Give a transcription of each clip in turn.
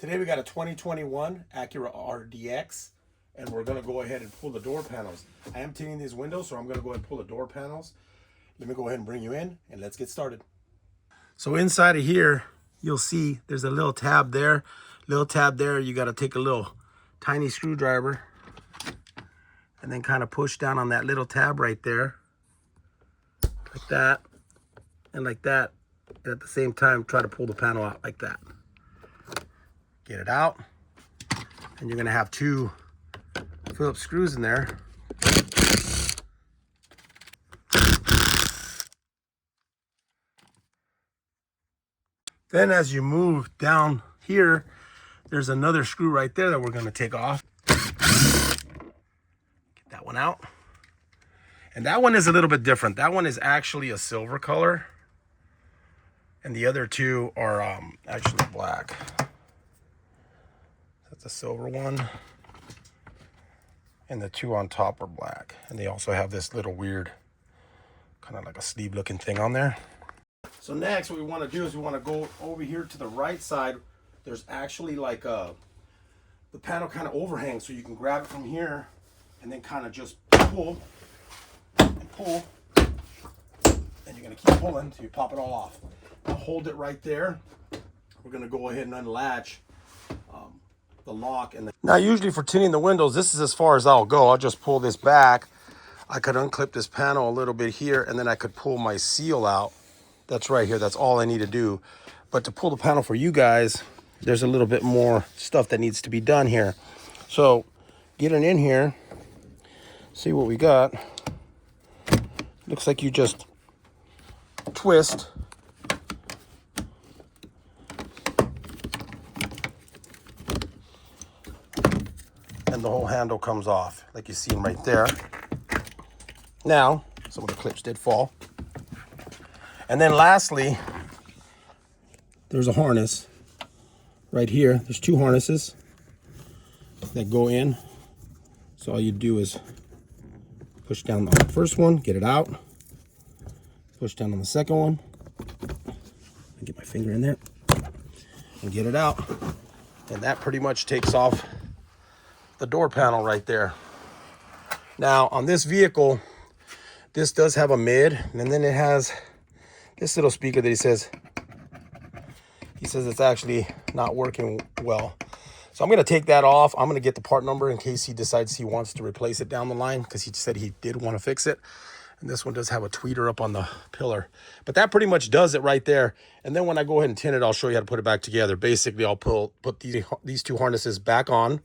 Today we got a 2021 Acura RDX, and we're going to go ahead and pull the door panels. I am tinting these windows, so I'm going to go ahead and pull the door panels. Let me go ahead and bring you in, and let's get started. So inside of here, you'll see there's a little tab there. You got to take a little tiny screwdriver and then kind of push down on that little tab right there, like that, and like that. And at the same time, try to pull the panel out like that. Get it out, and you're gonna have two Phillips screws in there. Then as you move down here, there's another screw right there that we're gonna take off. Get that one out. And that one is a little bit different. That one is actually a silver color, and the other two are actually black. That's a silver one, and the two on top are black. And they also have this little weird, kind of like a sleeve looking thing on there. So next, what we want to do is we want to go over here to the right side. There's actually like the panel kind of overhangs, so you can grab it from here and then kind of just pull and pull, and you're going to keep pulling until you pop it all off. Now hold it right there. We're going to go ahead and unlatch the lock. And now usually for tinting the windows, this is as far as I'll go. I'll just pull this back. I could unclip this panel a little bit here, and then I could pull my seal out. That's right here. That's all I need to do. But to pull the panel for you guys, there's a little bit more stuff that needs to be done here. So getting in here, see what we got. Looks like you just twist. And the whole handle comes off, like you see right there. Now, some of the clips did fall. And then lastly, there's a harness right here. There's two harnesses that go in. So all you do is push down the first one, get it out. Push down on the second one. Get my finger in there and get it out. And that pretty much takes off the door panel right there. Now on this vehicle, this does have a mid, and then it has this little speaker that he says it's actually not working well. So I'm going to take that off. I'm going to get the part number in case he decides he wants to replace it down the line, because he said he did want to fix it. And this one does have a tweeter up on the pillar, but that pretty much does it right there. And then when I go ahead and tint it, I'll show you how to put it back together. Basically, I'll put these two harnesses back on,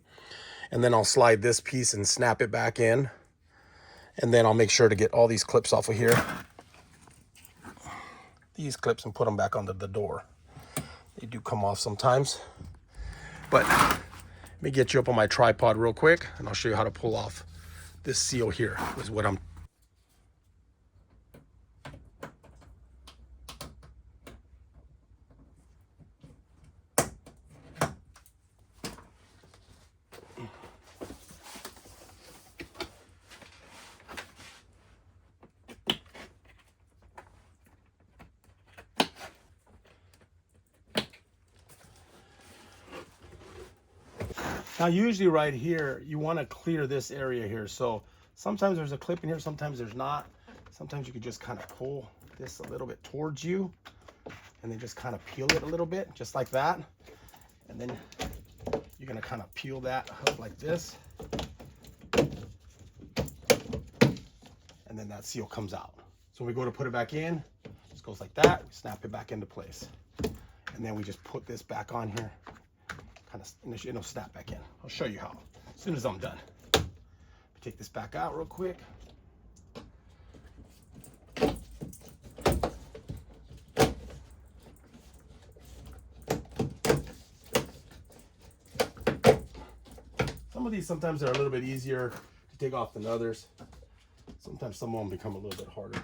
and then I'll slide this piece and snap it back in. And then I'll make sure to get all these clips off of here. These clips, and put them back onto the door. They do come off sometimes. But let me get you up on my tripod real quick, and I'll show you how to pull off this seal here, is what I'm. Now usually right here, you want to clear this area here. So sometimes there's a clip in here, sometimes there's not. Sometimes you could just kind of pull this a little bit towards you, and then just kind of peel it a little bit, just like that. And then you're going to kind of peel that up like this. And then that seal comes out. So when we go to put it back in, it just goes like that. We snap it back into place. And then we just put this back on here. Kind of, it'll snap back in. I'll show you how as soon as I'm done. Take this back out real quick. Some of these sometimes are a little bit easier to take off than others. Sometimes some of them become a little bit harder.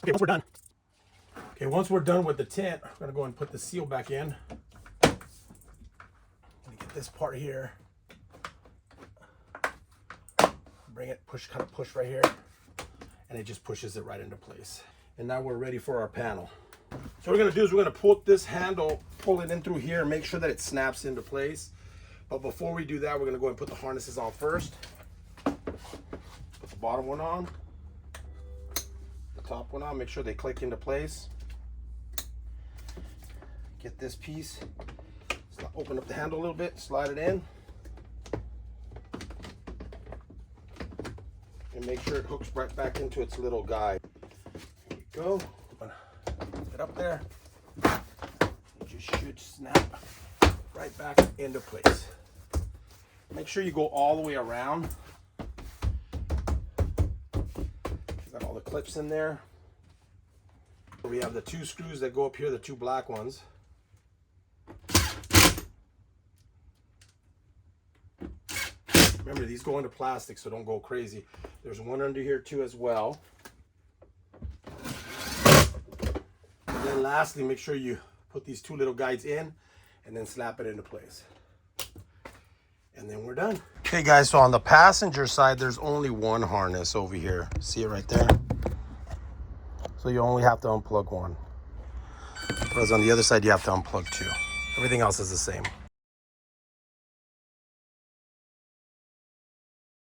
Okay, once we're done. Okay, once we're done with the tint, I'm gonna go and put the seal back in. I'm gonna get this part here. Bring it, kind of push right here, and it just pushes it right into place. And now we're ready for our panel. So what we're gonna do is we're gonna pull this handle, pull it in through here, and make sure that it snaps into place. But before we do that, we're gonna go and put the harnesses on first. Put the bottom one on, the top one on, make sure they click into place. Get this piece, open up the handle a little bit, slide it in. And make sure it hooks right back into its little guide. Here we go. Get up there. It just should snap right back into place. Make sure you go all the way around. Got all the clips in there. We have the 2 screws that go up here, the 2 black ones. Remember, these go into plastic, so don't go crazy. There's one under here too as well. And then lastly, make sure you put these 2 little guides in and then slap it into place. And then we're done. Okay guys, so on the passenger side, there's only one harness over here. See it right there? So you only have to unplug one. Whereas on the other side, you have to unplug 2. Everything else is the same.